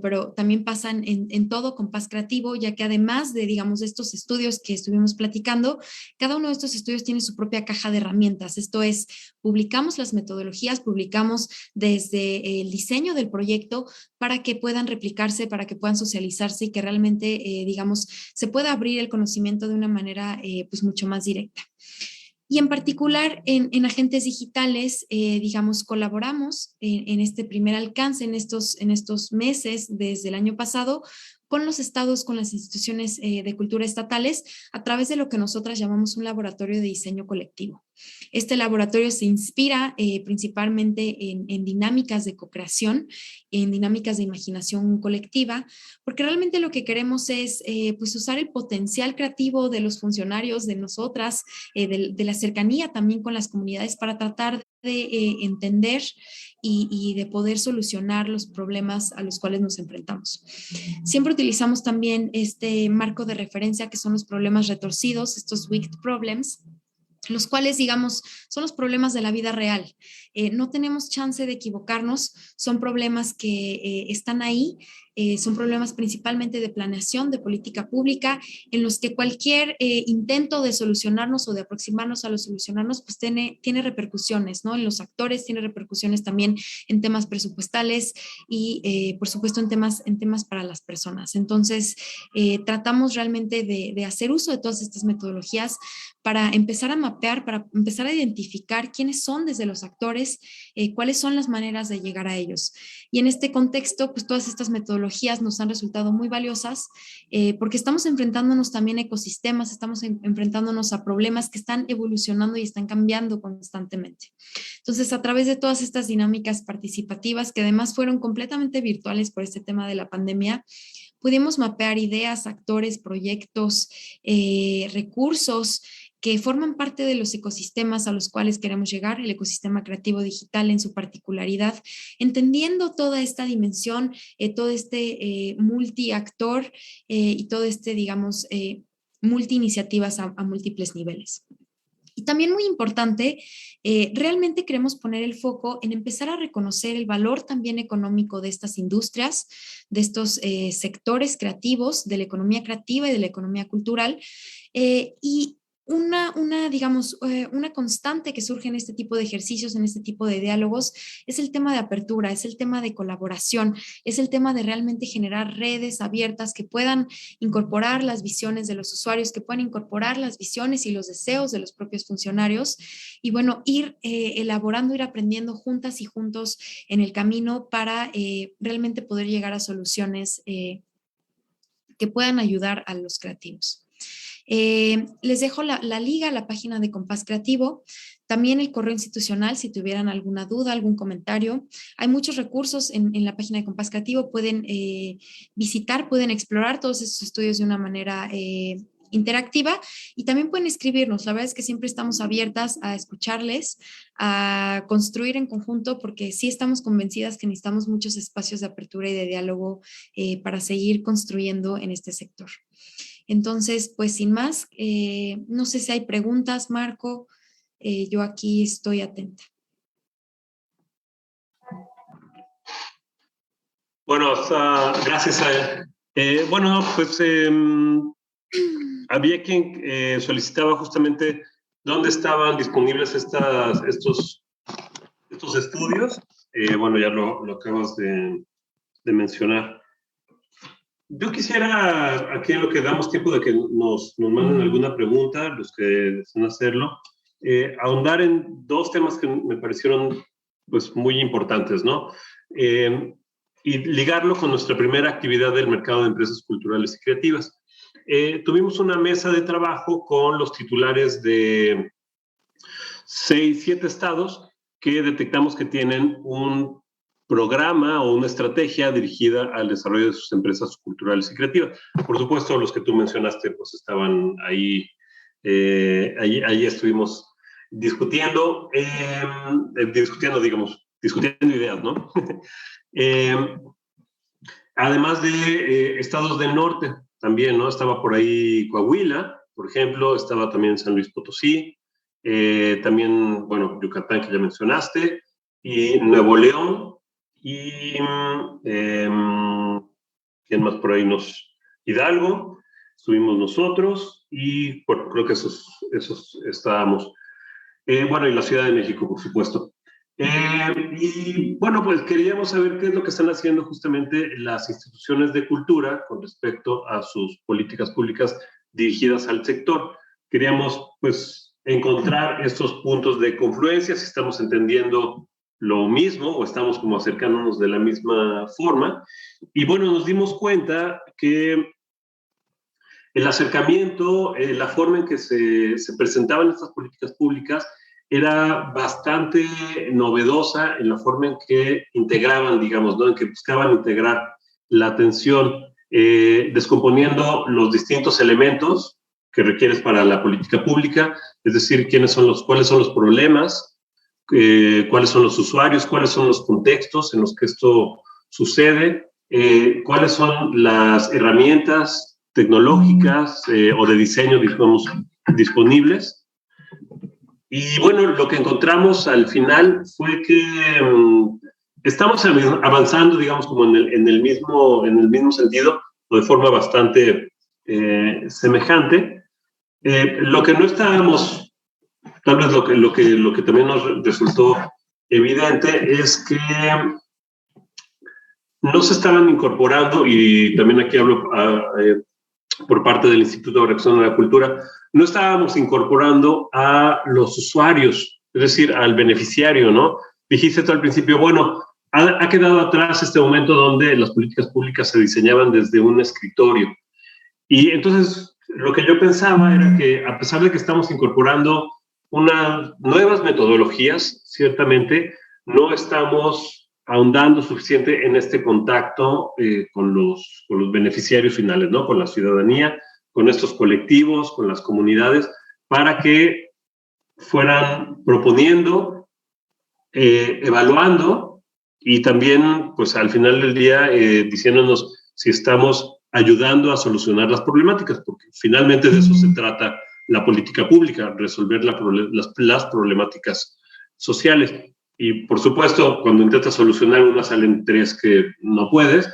pero también pasan en todo Compás Creativo, ya que además de, digamos, de estos estudios que estuvimos platicando, cada uno de estos estudios tiene su propia caja de herramientas. Esto es, publicamos las metodologías, publicamos desde el diseño del proyecto para que puedan replicarse, para que puedan socializarse y que realmente, digamos, se pueda abrir el conocimiento de una manera pues mucho más directa. Y en particular en agentes digitales, digamos, colaboramos en este primer alcance, en estos meses desde el año pasado, con los estados, con las instituciones de cultura estatales, a través de lo que nosotras llamamos un laboratorio de diseño colectivo. Este laboratorio se inspira principalmente en dinámicas de co-creación, en dinámicas de imaginación colectiva, porque realmente lo que queremos es pues usar el potencial creativo de los funcionarios, de nosotras, de la cercanía también con las comunidades para tratar de entender y de poder solucionar los problemas a los cuales nos enfrentamos. Siempre utilizamos también este marco de referencia que son los problemas retorcidos, estos wicked problems, los cuales, digamos, son los problemas de la vida real. No tenemos chance de equivocarnos, son problemas que están ahí, son problemas principalmente de planeación, de política pública, en los que cualquier intento de solucionarnos o de aproximarnos a los solucionarnos, pues tiene repercusiones, ¿no? En los actores, tiene repercusiones también en temas presupuestales y, por supuesto, en temas para las personas. Entonces, tratamos realmente de hacer uso de todas estas metodologías para empezar a mapear, para empezar a identificar quiénes son desde los actores, cuáles son las maneras de llegar a ellos. Y en este contexto, pues todas estas metodologías nos han resultado muy valiosas porque estamos enfrentándonos también a ecosistemas, estamos enfrentándonos a problemas que están evolucionando y están cambiando constantemente. Entonces, a través de todas estas dinámicas participativas, que además fueron completamente virtuales por este tema de la pandemia, pudimos mapear ideas, actores, proyectos, recursos que forman parte de los ecosistemas a los cuales queremos llegar, el ecosistema creativo digital en su particularidad, entendiendo toda esta dimensión, todo este multiactor y todo este, digamos, multi-iniciativas a múltiples niveles. Y también muy importante, realmente queremos poner el foco en empezar a reconocer el valor también económico de estas industrias, de estos sectores creativos, de la economía creativa y de la economía cultural, y digamos, una constante que surge en este tipo de ejercicios, en este tipo de diálogos, es el tema de apertura, es el tema de colaboración, es el tema de realmente generar redes abiertas que puedan incorporar las visiones de los usuarios, que puedan incorporar las visiones y los deseos de los propios funcionarios y, bueno, ir elaborando, ir aprendiendo juntas y juntos en el camino para realmente poder llegar a soluciones que puedan ayudar a los creativos. Les dejo la liga, la página de Compás Creativo, también el correo institucional si tuvieran alguna duda, algún comentario. Hay muchos recursos en la página de Compás Creativo, pueden visitar, pueden explorar todos esos estudios de una manera interactiva y también pueden escribirnos. La verdad es que siempre estamos abiertas a escucharles, a construir en conjunto, porque sí estamos convencidas que necesitamos muchos espacios de apertura y de diálogo para seguir construyendo en este sector. Entonces, pues sin más, no sé si hay preguntas, Marco, yo aquí estoy atenta. Bueno, gracias. Bueno, pues había quien solicitaba justamente dónde estaban disponibles estos estudios. Bueno, ya lo acabas de mencionar. Yo quisiera, aquí en lo que damos tiempo de que nos manden alguna pregunta, los que deseen hacerlo, ahondar en dos temas que me parecieron pues, muy importantes, ¿no? Y ligarlo con nuestra primera actividad del mercado de empresas culturales y creativas. Tuvimos una mesa de trabajo con los titulares de 7 estados que detectamos que tienen un programa o una estrategia dirigida al desarrollo de sus empresas culturales y creativas. Por supuesto, los que tú mencionaste pues estaban ahí, ahí estuvimos discutiendo ideas, ¿no? Además de estados del norte también, ¿no? Estaba por ahí Coahuila, por ejemplo, estaba también San Luis Potosí, también, bueno, Yucatán, que ya mencionaste, y Nuevo León, y ¿quién más por ahí? Hidalgo, estuvimos nosotros, y bueno, creo que esos estábamos. Bueno, y la Ciudad de México, por supuesto. Y bueno, pues queríamos saber qué es lo que están haciendo justamente las instituciones de cultura con respecto a sus políticas públicas dirigidas al sector. Queríamos pues encontrar estos puntos de confluencia, si estamos entendiendo lo mismo o estamos como acercándonos de la misma forma. Y bueno, nos dimos cuenta que el acercamiento, la forma en que se presentaban estas políticas públicas era bastante novedosa en la forma en que integraban, digamos, ¿no? En que buscaban integrar la atención, descomponiendo los distintos elementos que requieres para la política pública, es decir, cuáles son los problemas, cuáles son los usuarios, cuáles son los contextos en los que esto sucede, cuáles son las herramientas tecnológicas o de diseño, digamos, disponibles. Y bueno, lo que encontramos al final fue que estamos avanzando, digamos, como en el mismo sentido, o de forma bastante semejante. Lo que no estábamos, tal vez lo que también nos resultó evidente es que no se estaban incorporando, y también aquí hablo por parte del Instituto de Recreación de la Cultura, no estábamos incorporando a los usuarios, es decir, al beneficiario, ¿no? Dijiste tú al principio, bueno, ha quedado atrás este momento donde las políticas públicas se diseñaban desde un escritorio. Y entonces lo que yo pensaba era que a pesar de que estamos incorporando unas nuevas metodologías, ciertamente no estamos ahondando suficiente en este contacto con los beneficiarios finales, ¿no? Con la ciudadanía, con estos colectivos, con las comunidades, para que fueran proponiendo, evaluando y también, pues al final del día, diciéndonos si estamos ayudando a solucionar las problemáticas, porque finalmente de eso se trata la política pública, resolver las problemáticas sociales. Y por supuesto, cuando intentas solucionar una, salen 3 que no puedes,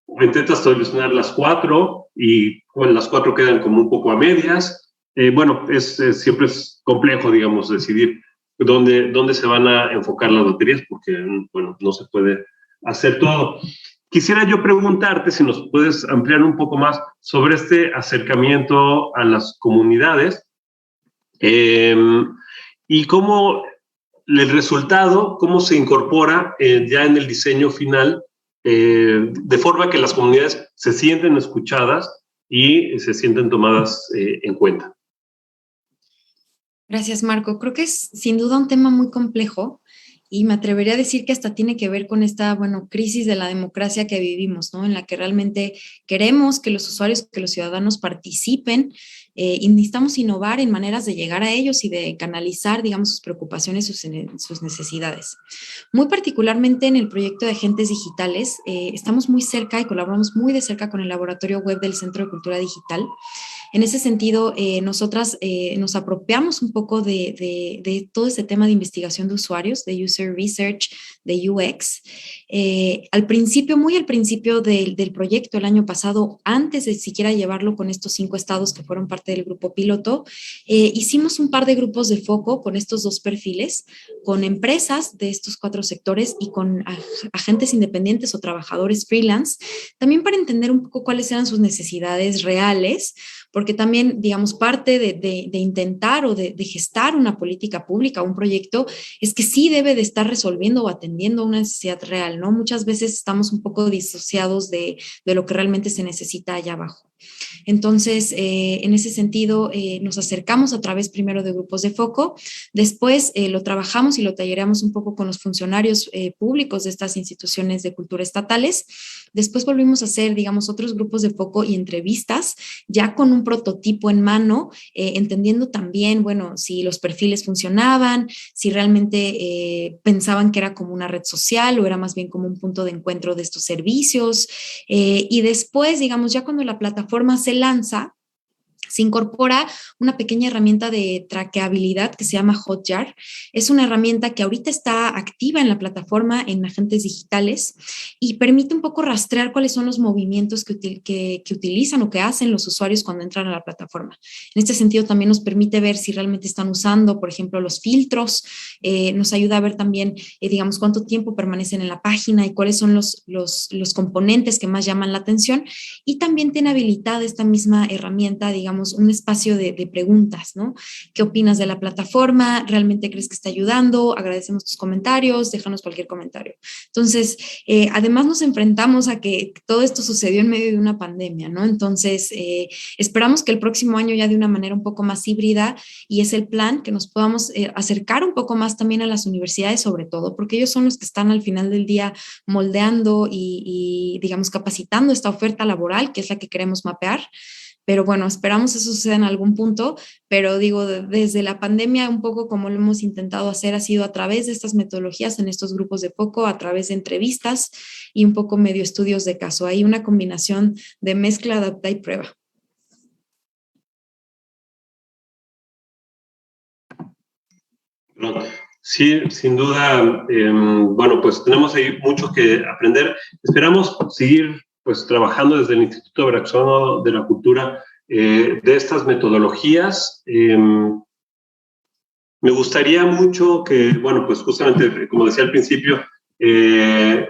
o intentas solucionar las 4 y bueno, las 4 quedan como un poco a medias. Bueno, siempre es complejo, digamos, decidir dónde se van a enfocar las baterías, porque bueno, no se puede hacer todo. Quisiera yo preguntarte si nos puedes ampliar un poco más sobre este acercamiento a las comunidades y cómo el resultado, cómo se incorpora ya en el diseño final, de forma que las comunidades se sienten escuchadas y se sienten tomadas en cuenta. Gracias, Marco. Creo que es sin duda un tema muy complejo y me atrevería a decir que hasta tiene que ver con esta, crisis de la democracia que vivimos, ¿no? En la que realmente queremos que los usuarios, que los ciudadanos participen y necesitamos innovar en maneras de llegar a ellos y de canalizar, digamos, sus preocupaciones, sus necesidades. Muy particularmente en el proyecto de Agentes Digitales, estamos muy cerca y colaboramos muy de cerca con el laboratorio web del Centro de Cultura Digital. En ese sentido, nosotras nos apropiamos un poco de todo este tema de investigación de usuarios, de user research, de UX. Muy al principio del proyecto el año pasado, antes de siquiera llevarlo con estos 5 estados que fueron parte del grupo piloto, hicimos un par de grupos de foco con estos 2 perfiles, con empresas de estos 4 sectores y con agentes independientes o trabajadores freelance, también para entender un poco cuáles eran sus necesidades reales, porque también, digamos, parte de intentar o de gestar una política pública, un proyecto, es que sí debe de estar resolviendo o atendiendo una necesidad real, ¿no? Muchas veces estamos un poco disociados de lo que realmente se necesita allá abajo. Entonces, en ese sentido, nos acercamos a través primero de grupos de foco, después lo trabajamos y lo tallereamos un poco con los funcionarios públicos de estas instituciones de cultura estatales. Después volvimos a hacer, digamos, otros grupos de foco y entrevistas, ya con un prototipo en mano, entendiendo también, si los perfiles funcionaban, si realmente pensaban que era como una red social o era más bien como un punto de encuentro de estos servicios. Y después, digamos, ya cuando la plataforma se lanza, Se incorpora una pequeña herramienta de traqueabilidad que se llama Hotjar. Es una herramienta que ahorita está activa en la plataforma en agentes digitales y permite un poco rastrear cuáles son los movimientos que utilizan o que hacen los usuarios cuando entran a la plataforma. En este sentido, también nos permite ver si realmente están usando, por ejemplo, los filtros. Nos ayuda a ver también, digamos, cuánto tiempo permanecen en la página y cuáles son los componentes que más llaman la atención. Y también tiene habilitada esta misma herramienta, digamos, un espacio de preguntas, ¿no? ¿Qué opinas de la plataforma? ¿Realmente crees que está ayudando? Agradecemos tus comentarios, déjanos cualquier comentario. Entonces, además nos enfrentamos a que todo esto sucedió en medio de una pandemia, ¿no? Entonces, esperamos que el próximo año ya de una manera un poco más híbrida, y es el plan que nos podamos acercar un poco más también a las universidades, sobre todo, porque ellos son los que están al final del día moldeando y digamos, capacitando esta oferta laboral, que es la que queremos mapear. Pero bueno, esperamos eso suceda en algún punto, pero digo, desde la pandemia, un poco como lo hemos intentado hacer, ha sido a través de estas metodologías en estos grupos de foco, a través de entrevistas y un poco medio estudios de caso. Hay una combinación de mezcla, adapta y prueba. Sí, sin duda, bueno, pues tenemos ahí mucho que aprender. Esperamos seguir pues trabajando desde el Instituto Veracruzano de la Cultura de estas metodologías. Me gustaría mucho que, bueno, pues justamente, como decía al principio,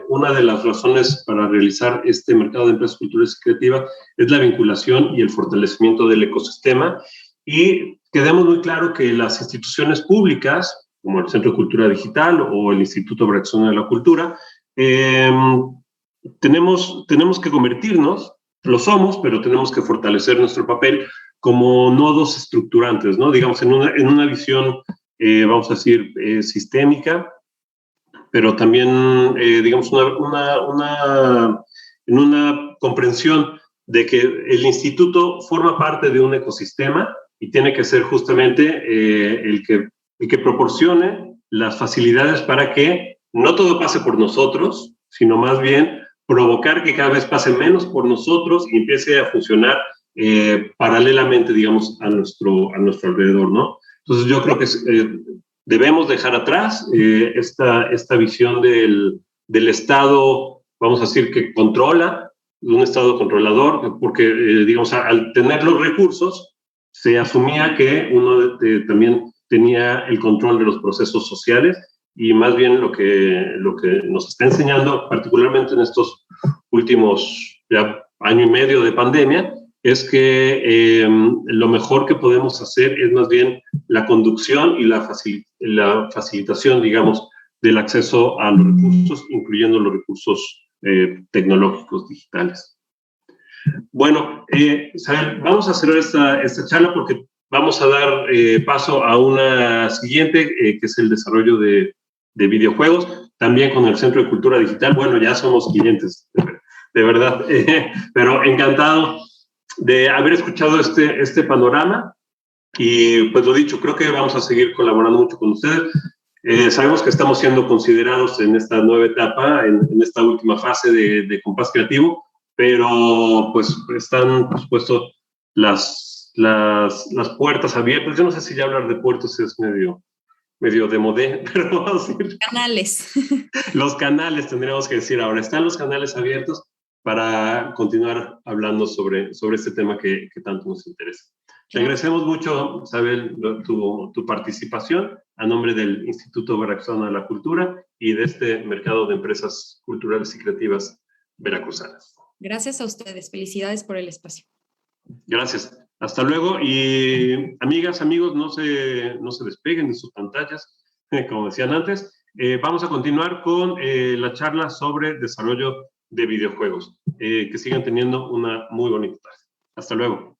una de las razones para realizar este mercado de empresas culturales y creativas es la vinculación y el fortalecimiento del ecosistema, y quedemos muy claro que las instituciones públicas, como el Centro de Cultura Digital o el Instituto Veracruzano de la Cultura, tenemos que convertirnos, lo somos, pero tenemos que fortalecer nuestro papel como nodos estructurantes, ¿no? Digamos, en una visión, vamos a decir, sistémica, pero también, digamos, en una comprensión de que el instituto forma parte de un ecosistema y tiene que ser justamente el que proporcione las facilidades para que no todo pase por nosotros, sino más bien provocar que cada vez pase menos por nosotros y empiece a funcionar paralelamente, digamos, a nuestro alrededor, ¿no? Entonces yo creo que debemos dejar atrás esta visión del Estado, vamos a decir, que controla, un Estado controlador, porque, digamos, al tener los recursos, se asumía que uno también tenía el control de los procesos sociales, y más bien lo que nos está enseñando, particularmente en estos últimos ya año y medio de pandemia, es que lo mejor que podemos hacer es más bien la conducción y la facilitación, digamos, del acceso a los recursos, incluyendo los recursos tecnológicos digitales. Bueno, Isabel, vamos a cerrar esta charla porque vamos a dar paso a una siguiente, que es el desarrollo de videojuegos, también con el Centro de Cultura Digital. Bueno, ya somos clientes, de verdad, pero encantado de haber escuchado este panorama, y pues lo dicho, creo que vamos a seguir colaborando mucho con ustedes. Sabemos que estamos siendo considerados en esta nueva etapa, en esta última fase de Compás Creativo, pero pues están, por supuesto, las puertas abiertas. Yo no sé si ya hablar de puertas es medio de modé, pero vamos a decir... Canales. Los canales, tendríamos que decir ahora. Están los canales abiertos para continuar hablando sobre este tema que tanto nos interesa. Te agradecemos mucho, Isabel, tu participación a nombre del Instituto Veracruzano de la Cultura y de este mercado de empresas culturales y creativas veracruzanas. Gracias a ustedes. Felicidades por el espacio. Gracias. Hasta luego. Y amigas, amigos, no se despeguen de sus pantallas, como decían antes. Vamos a continuar con la charla sobre desarrollo de videojuegos. Que sigan teniendo una muy bonita tarde. Hasta luego.